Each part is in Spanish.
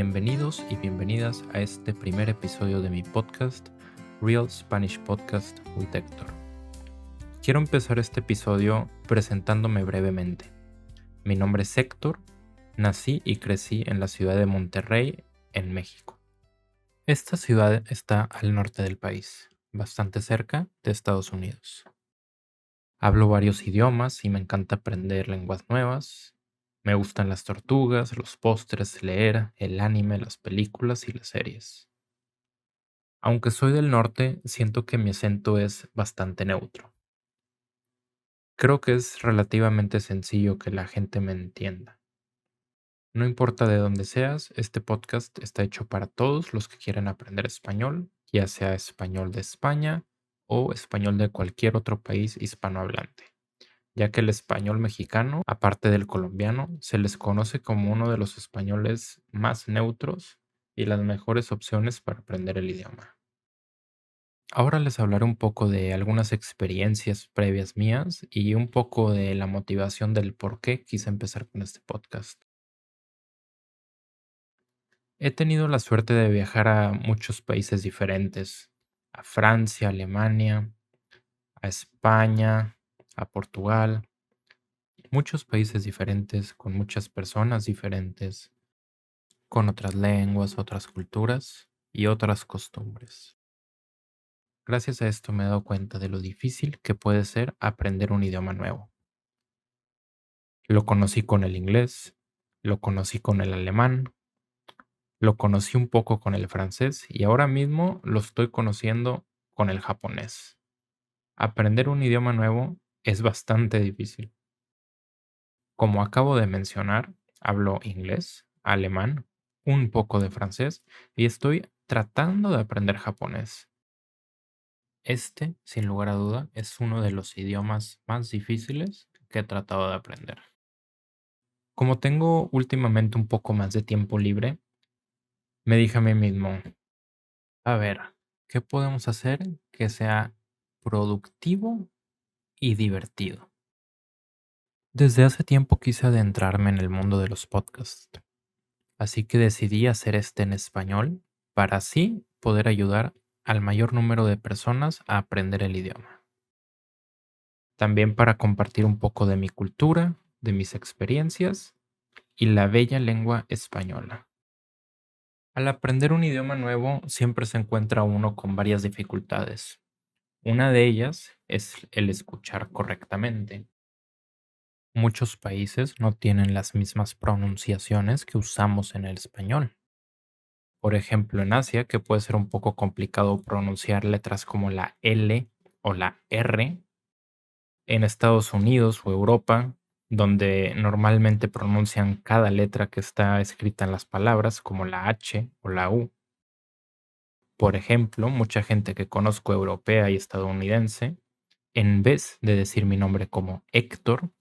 Bienvenidos y bienvenidas a este primer episodio de mi podcast, Real Spanish Podcast with Héctor. Quiero empezar este episodio presentándome brevemente. Mi nombre es Héctor, nací y crecí en la ciudad de Monterrey, en México. Esta ciudad está al norte del país, bastante cerca de Estados Unidos. Hablo varios idiomas y me encanta aprender lenguas nuevas. Me gustan las tortugas, los postres, leer, el anime, las películas y las series. Aunque soy del norte, siento que mi acento es bastante neutro. Creo que es relativamente sencillo que la gente me entienda. No importa de dónde seas, este podcast está hecho para todos los que quieren aprender español, ya sea español de España o español de cualquier otro país hispanohablante, ya que el español mexicano, aparte del colombiano, se les conoce como uno de los españoles más neutros y las mejores opciones para aprender el idioma. Ahora les hablaré un poco de algunas experiencias previas mías y un poco de la motivación del por qué quise empezar con este podcast. He tenido la suerte de viajar a muchos países diferentes, a Francia, Alemania, a España, a Portugal, muchos países diferentes, con muchas personas diferentes, con otras lenguas, otras culturas y otras costumbres. Gracias a esto me he dado cuenta de lo difícil que puede ser aprender un idioma nuevo. Lo conocí con el inglés, lo conocí con el alemán, lo conocí un poco con el francés y ahora mismo lo estoy conociendo con el japonés. Aprender un idioma nuevo es bastante difícil. Como acabo de mencionar, hablo inglés, alemán, un poco de francés y estoy tratando de aprender japonés. Este, sin lugar a duda, es uno de los idiomas más difíciles que he tratado de aprender. Como tengo últimamente un poco más de tiempo libre, me dije a mí mismo, a ver, ¿qué podemos hacer que sea productivo y divertido? Desde hace tiempo quise adentrarme en el mundo de los podcasts, así que decidí hacer este en español para así poder ayudar al mayor número de personas a aprender el idioma. También para compartir un poco de mi cultura, de mis experiencias y la bella lengua española. Al aprender un idioma nuevo siempre se encuentra uno con varias dificultades. Una de ellas es el escuchar correctamente. Muchos países no tienen las mismas pronunciaciones que usamos en el español. Por ejemplo, en Asia, que puede ser un poco complicado pronunciar letras como la L o la R. En Estados Unidos o Europa, donde normalmente pronuncian cada letra que está escrita en las palabras, como la H o la U. Por ejemplo, mucha gente que conozco europea y estadounidense, en vez de decir mi nombre como Héctor,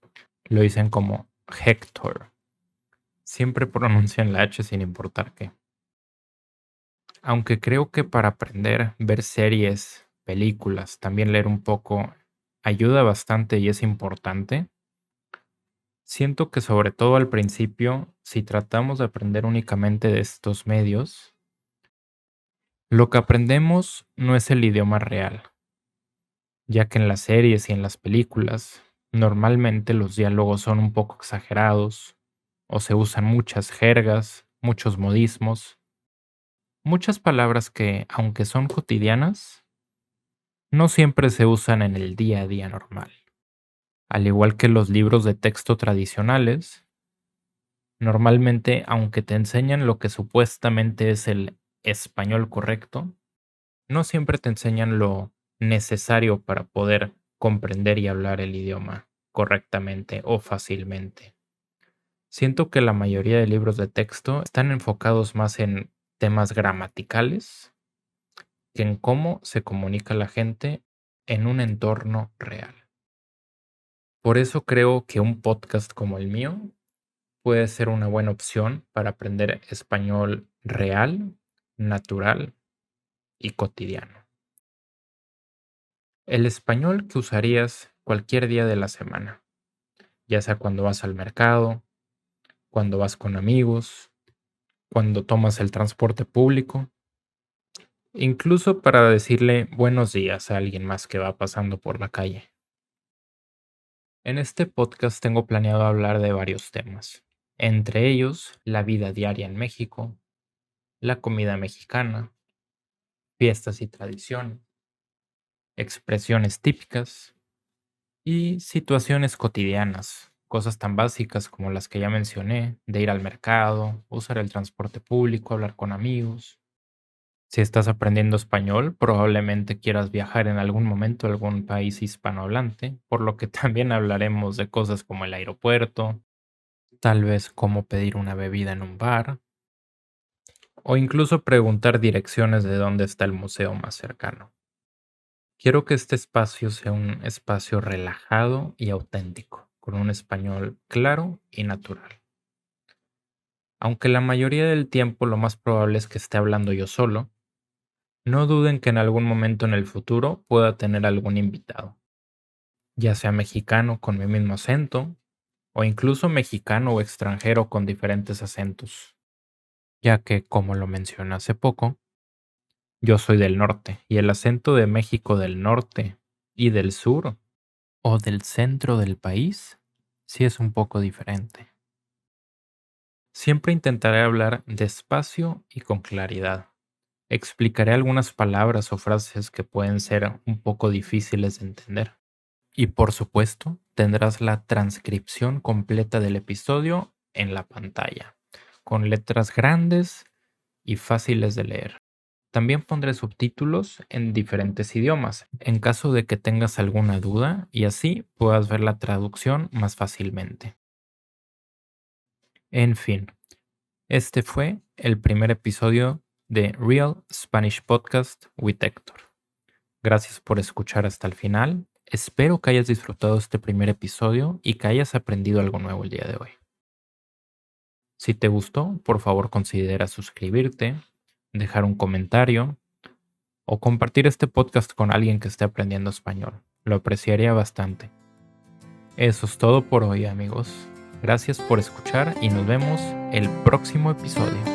lo dicen como Hector. Siempre pronuncian la H sin importar qué. Aunque creo que para aprender, ver series, películas, también leer un poco, ayuda bastante y es importante. Siento que sobre todo al principio, si tratamos de aprender únicamente de estos medios, lo que aprendemos no es el idioma real, ya que en las series y en las películas normalmente los diálogos son un poco exagerados o se usan muchas jergas, muchos modismos, muchas palabras que, aunque son cotidianas, no siempre se usan en el día a día normal. Al igual que los libros de texto tradicionales, normalmente, aunque te enseñan lo que supuestamente es el español correcto, no siempre te enseñan lo necesario para poder comprender y hablar el idioma correctamente o fácilmente. Siento que la mayoría de libros de texto están enfocados más en temas gramaticales que en cómo se comunica la gente en un entorno real. Por eso creo que un podcast como el mío puede ser una buena opción para aprender español real, natural y cotidiano. El español que usarías cualquier día de la semana, ya sea cuando vas al mercado, cuando vas con amigos, cuando tomas el transporte público, incluso para decirle buenos días a alguien más que va pasando por la calle. En este podcast tengo planeado hablar de varios temas, entre ellos la vida diaria en México, la comida mexicana, fiestas y tradiciones, expresiones típicas y situaciones cotidianas, cosas tan básicas como las que ya mencioné, de ir al mercado, usar el transporte público, hablar con amigos. Si estás aprendiendo español, probablemente quieras viajar en algún momento a algún país hispanohablante, por lo que también hablaremos de cosas como el aeropuerto, tal vez cómo pedir una bebida en un bar, o incluso preguntar direcciones de dónde está el museo más cercano. Quiero que este espacio sea un espacio relajado y auténtico, con un español claro y natural. Aunque la mayoría del tiempo lo más probable es que esté hablando yo solo, no duden que en algún momento en el futuro pueda tener algún invitado, ya sea mexicano con mi mismo acento, o incluso mexicano o extranjero con diferentes acentos, ya que, como lo mencioné hace poco, yo soy del norte y el acento de México del norte y del sur o del centro del país sí es un poco diferente. Siempre intentaré hablar despacio y con claridad. Explicaré algunas palabras o frases que pueden ser un poco difíciles de entender. Y por supuesto, tendrás la transcripción completa del episodio en la pantalla, con letras grandes y fáciles de leer. También pondré subtítulos en diferentes idiomas, en caso de que tengas alguna duda y así puedas ver la traducción más fácilmente. En fin, este fue el primer episodio de Real Spanish Podcast with Héctor. Gracias por escuchar hasta el final. Espero que hayas disfrutado este primer episodio y que hayas aprendido algo nuevo el día de hoy. Si te gustó, por favor considera suscribirte, dejar un comentario o compartir este podcast con alguien que esté aprendiendo español. Lo apreciaría bastante. Eso es todo por hoy, amigos. Gracias por escuchar y nos vemos el próximo episodio.